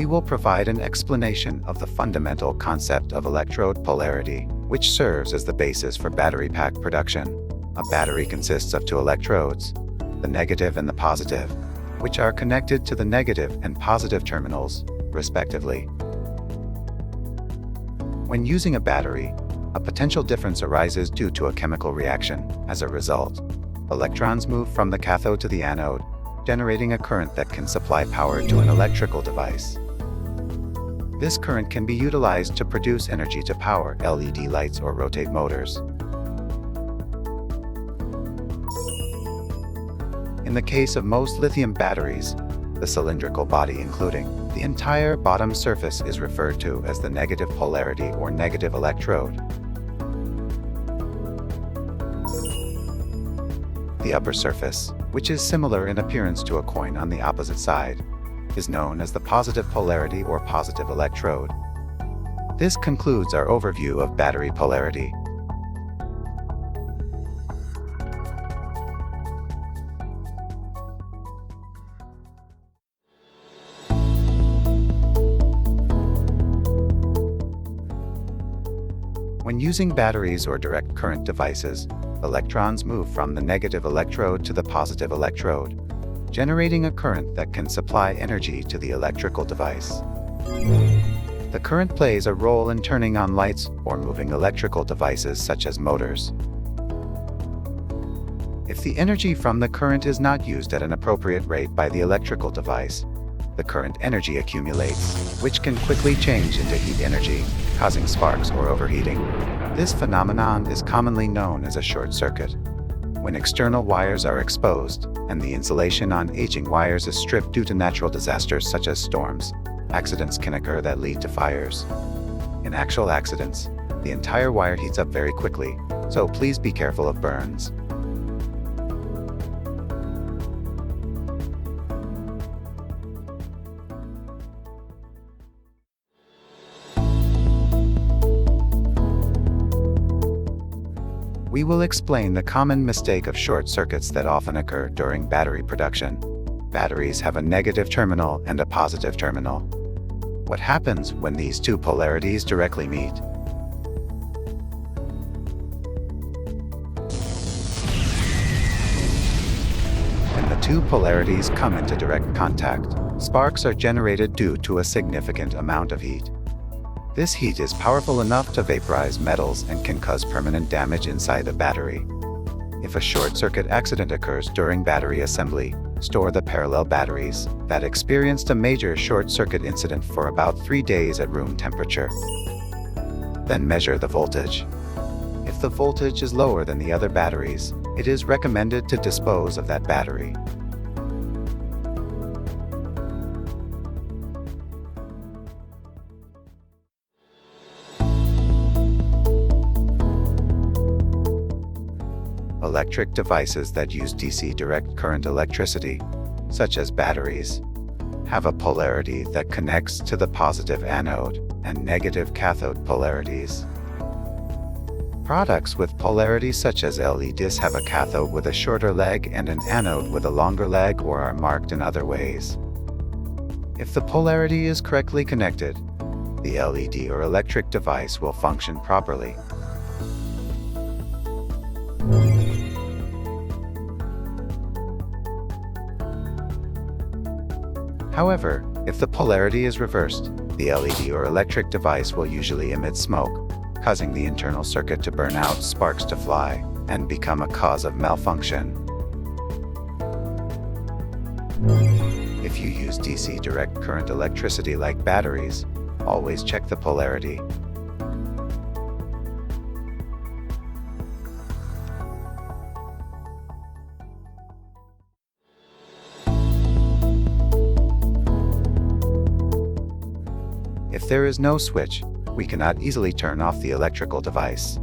we will provide an explanation of the fundamental concept of electrode polarity, which serves as the basis for battery pack production. A battery consists of two electrodes, the negative and the positive, which are connected to the negative and positive terminals, respectively. When using a battery, a potential difference arises due to a chemical reaction. As a result, electrons move from the cathode to the anode, generating a current that can supply power to an electrical device. This current can be utilized to produce energy to power LED lights or rotate motors. In the case of most lithium batteries, the cylindrical body, including the entire bottom surface, is referred to as the negative polarity or negative electrode. The upper surface, which is similar in appearance to a coin on the opposite side, is known as the positive polarity or positive electrode. This concludes our overview of battery polarity. When using batteries or direct current devices, electrons move from the negative electrode to the positive electrode, generating a current that can supply energy to the electrical device. The current plays a role in turning on lights or moving electrical devices such as motors. If the energy from the current is not used at an appropriate rate by the electrical device, the current energy accumulates, which can quickly change into heat energy, causing sparks or overheating. This phenomenon is commonly known as a short circuit. When external wires are exposed, and the insulation on aging wires is stripped due to natural disasters such as storms, accidents can occur that lead to fires. In actual accidents, the entire wire heats up very quickly, so please be careful of burns. We will explain the common mistake of short circuits that often occur during battery production. Batteries have a negative terminal and a positive terminal. What happens when these two polarities directly meet? When the two polarities come into direct contact, sparks are generated due to a significant amount of heat. This heat is powerful enough to vaporize metals and can cause permanent damage inside the battery. If a short circuit accident occurs during battery assembly, store the parallel batteries that experienced a major short circuit incident for about 3 days at room temperature. Then measure the voltage. If the voltage is lower than the other batteries, it is recommended to dispose of that battery. Electric devices that use DC direct current electricity, such as batteries, have a polarity that connects to the positive anode and negative cathode polarities. Products with polarities such as LEDs have a cathode with a shorter leg and an anode with a longer leg or are marked in other ways. If the polarity is correctly connected, the LED or electric device will function properly. However, if the polarity is reversed, the LED or electric device will usually emit smoke, causing the internal circuit to burn out, sparks to fly, and become a cause of malfunction. If you use DC direct current electricity like batteries, always check the polarity. If there is no switch, we cannot easily turn off the electrical device.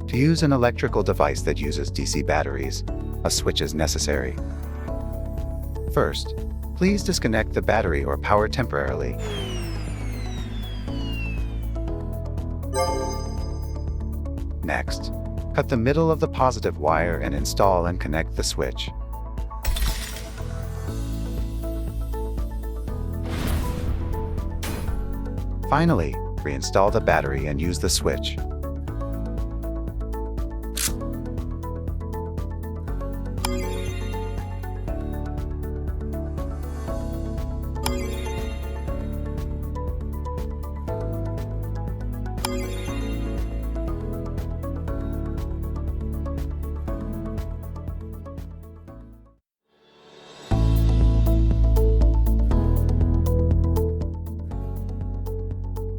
To use an electrical device that uses DC batteries, a switch is necessary. First, please disconnect the battery or power temporarily. Next, cut the middle of the positive wire and install and connect the switch. Finally, reinstall the battery and use the switch.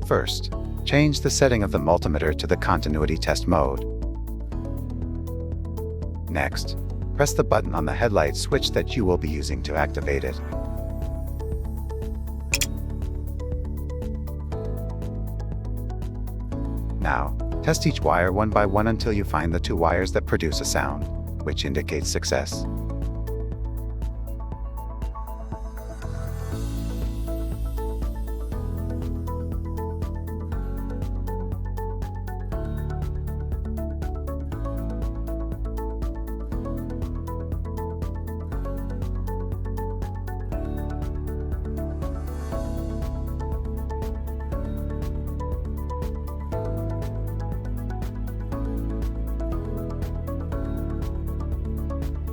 First, change the setting of the multimeter to the continuity test mode. Next, press the button on the headlight switch that you will be using to activate it. Now, test each wire one by one until you find the two wires that produce a sound, which indicates success.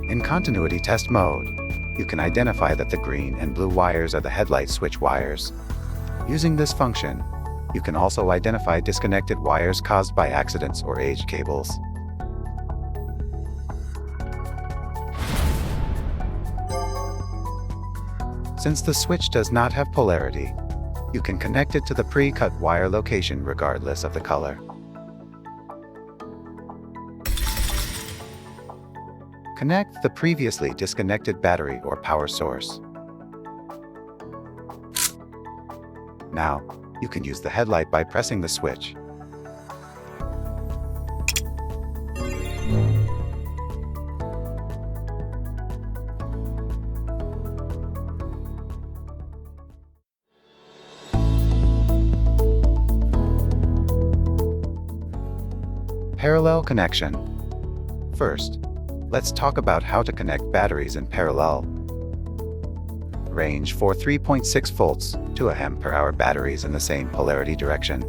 In continuity test mode, you can identify that the green and blue wires are the headlight switch wires. Using this function, you can also identify disconnected wires caused by accidents or aged cables. Since the switch does not have polarity, you can connect it to the pre-cut wire location regardless of the color. Connect the previously disconnected battery or power source. Now, you can use the headlight by pressing the switch. Parallel connection. First, let's talk about how to connect batteries in parallel. Range for 3.6 volts to a Ah batteries in the same polarity direction.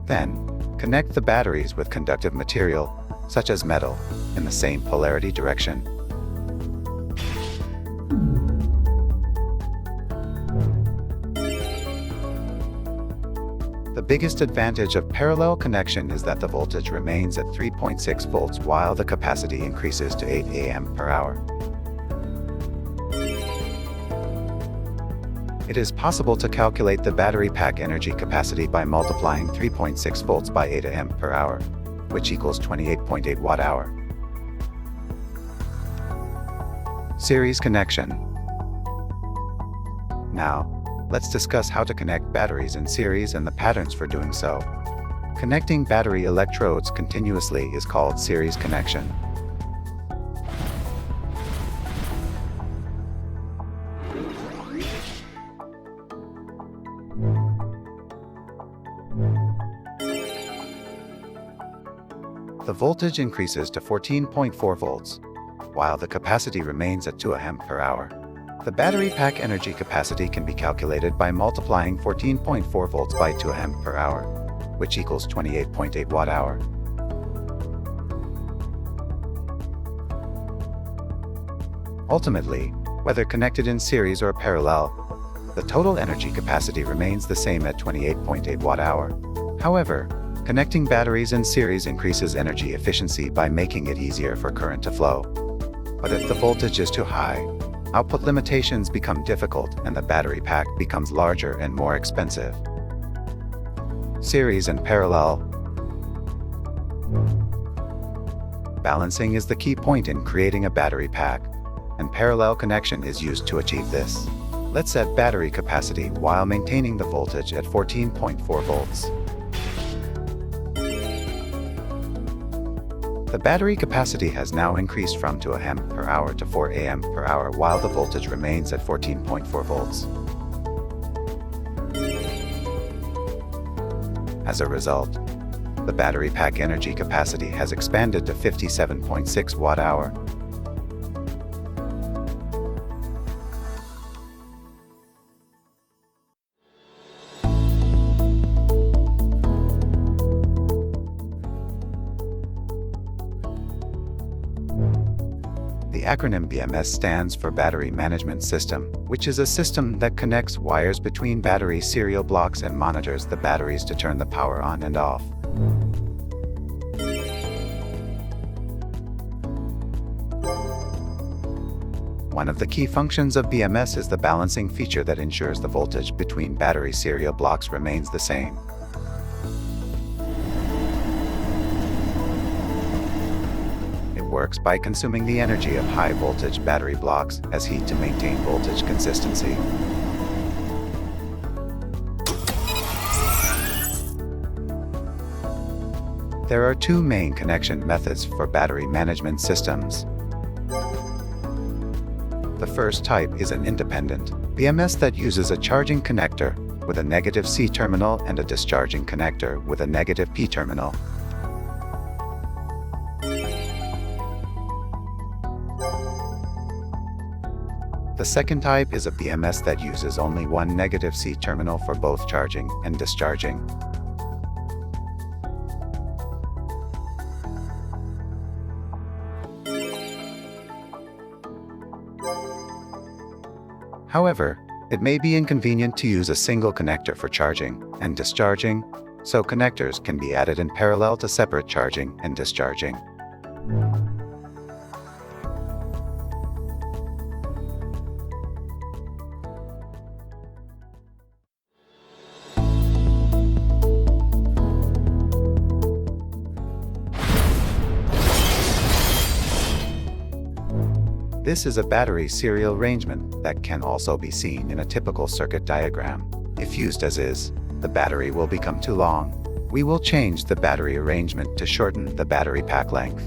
Then, connect the batteries with conductive material, such as metal, in the same polarity direction. The biggest advantage of parallel connection is that the voltage remains at 3.6 volts while the capacity increases to 8 Ah. It is possible to calculate the battery pack energy capacity by multiplying 3.6 volts by 8 Ah, which equals 28.8 watt-hour. Series connection. Now, let's discuss how to connect batteries in series and the patterns for doing so. Connecting battery electrodes continuously is called series connection. The voltage increases to 14.4 volts, while the capacity remains at 2 Ah. The battery pack energy capacity can be calculated by multiplying 14.4 volts by 2 Ah, which equals 28.8 watt-hour. Ultimately, whether connected in series or parallel, the total energy capacity remains the same at 28.8 watt-hour. However, connecting batteries in series increases energy efficiency by making it easier for current to flow. But if the voltage is too high, output limitations become difficult and the battery pack becomes larger and more expensive. Series and parallel. Balancing is the key point in creating a battery pack, and parallel connection is used to achieve this. Let's set battery capacity while maintaining the voltage at 14.4 volts. The battery capacity has now increased from 2 Ah to 4 Ah while the voltage remains at 14.4 volts. As a result, The battery pack energy capacity has expanded to 57.6 watt-hour. The acronym BMS stands for Battery Management System, which is a system that connects wires between battery serial blocks and monitors the batteries to turn the power on and off. One of the key functions of BMS is the balancing feature that ensures the voltage between battery serial blocks remains the same. Works by consuming the energy of high-voltage battery blocks as heat to maintain voltage consistency. There are two main connection methods for battery management systems. The first type is an independent BMS that uses a charging connector with a negative C terminal and a discharging connector with a negative P terminal. The second type is a BMS that uses only one negative C terminal for both charging and discharging. However, it may be inconvenient to use a single connector for charging and discharging, so connectors can be added in parallel to separate charging and discharging. This is a battery serial arrangement that can also be seen in a typical circuit diagram. If used as is, the battery will become too long. We will change the battery arrangement to shorten the battery pack length.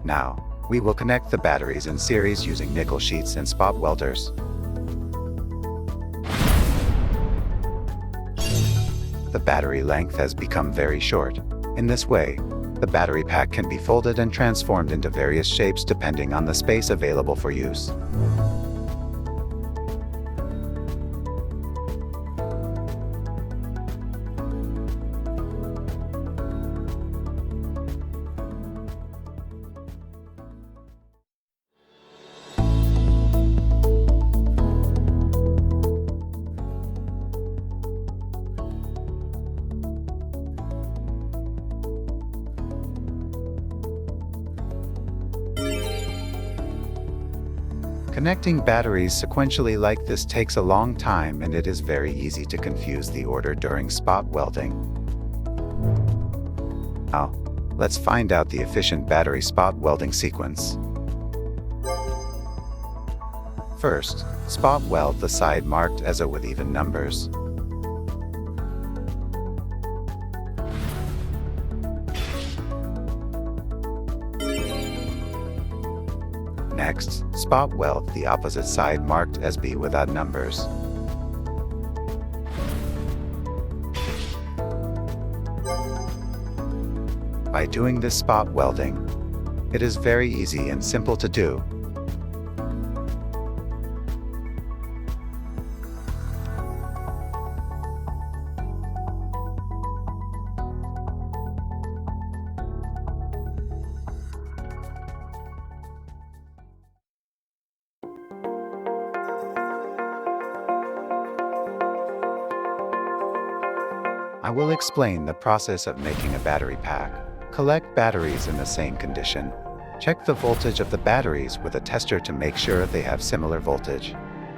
Now, we will connect the batteries in series using nickel sheets and spot welders. The battery length has become very short. In this way, the battery pack can be folded and transformed into various shapes depending on the space available for use. Connecting batteries sequentially like this takes a long time, and it is very easy to confuse the order during spot welding. Now, let's find out the efficient battery spot welding sequence. First, spot weld the side marked as A with even numbers. Next, spot weld the opposite side marked as B with odd numbers. By doing this spot welding, it is very easy and simple to do. I will explain the process of making a battery pack. Collect batteries in the same condition. Check the voltage of the batteries with a tester to make sure they have similar voltage.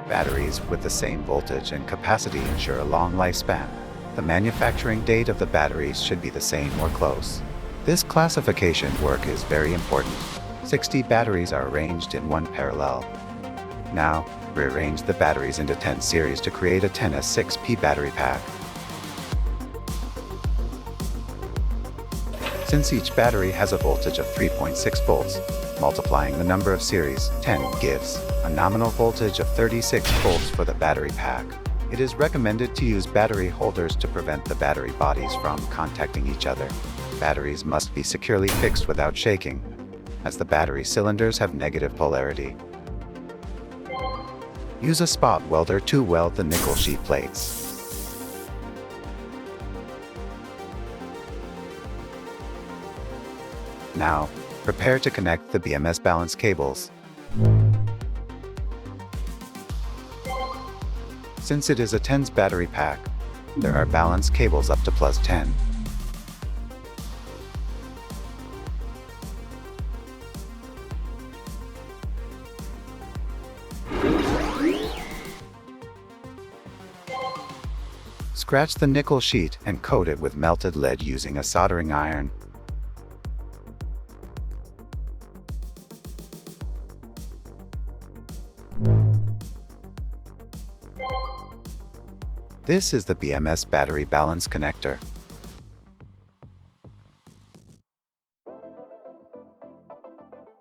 Batteries with the same voltage and capacity ensure a long lifespan. The manufacturing date of the batteries should be the same or close. This classification work is very important. 60 batteries are arranged in one parallel. Now, rearrange the batteries into 10 series to create a 10S6P battery pack. Since each battery has a voltage of 3.6 volts, multiplying the number of series, 10, gives a nominal voltage of 36 volts for the battery pack. It is recommended to use battery holders to prevent the battery bodies from contacting each other. Batteries must be securely fixed without shaking, as the battery cylinders have negative polarity. Use a spot welder to weld the nickel sheet plates. Now, prepare to connect the BMS balance cables. Since it is a 10's battery pack, there are balance cables up to +10. Scratch the nickel sheet and coat it with melted lead using a soldering iron. This is the BMS battery balance connector.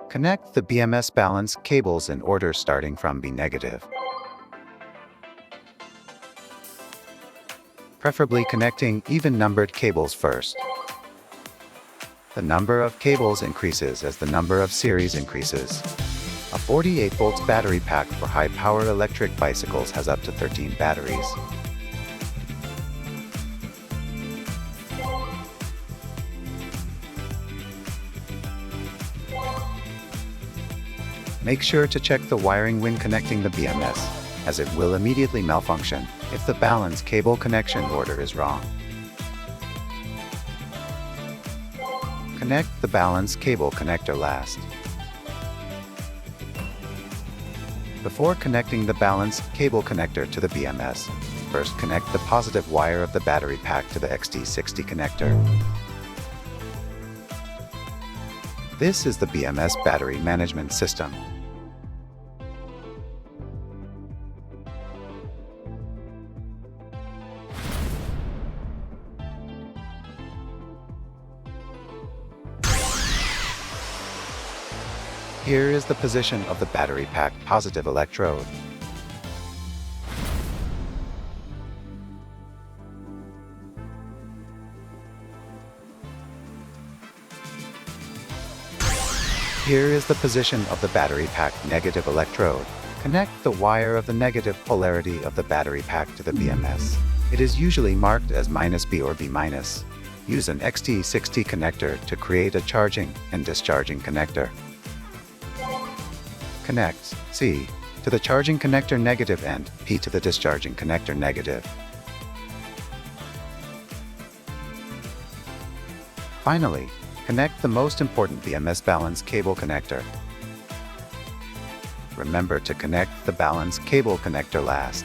Connect the BMS balance cables in order starting from B negative. Preferably connecting even-numbered cables first. The number of cables increases as the number of series increases. A 48 volts battery pack for high-power electric bicycles has up to 13 batteries. Make sure to check the wiring when connecting the BMS, as it will immediately malfunction if the balance cable connection order is wrong. Connect the balance cable connector last. Before connecting the balance cable connector to the BMS, first connect the positive wire of the battery pack to the XT60 connector. This is the BMS battery management system. Here is the position of the battery pack positive electrode. Here is the position of the battery pack negative electrode. Connect the wire of the negative polarity of the battery pack to the BMS. It is usually marked as -B or B-. Use an XT60 connector to create a charging and discharging connector. Connect C to the charging connector negative and P to the discharging connector negative. Finally, connect the most important BMS balance cable connector. Remember to connect the balance cable connector last.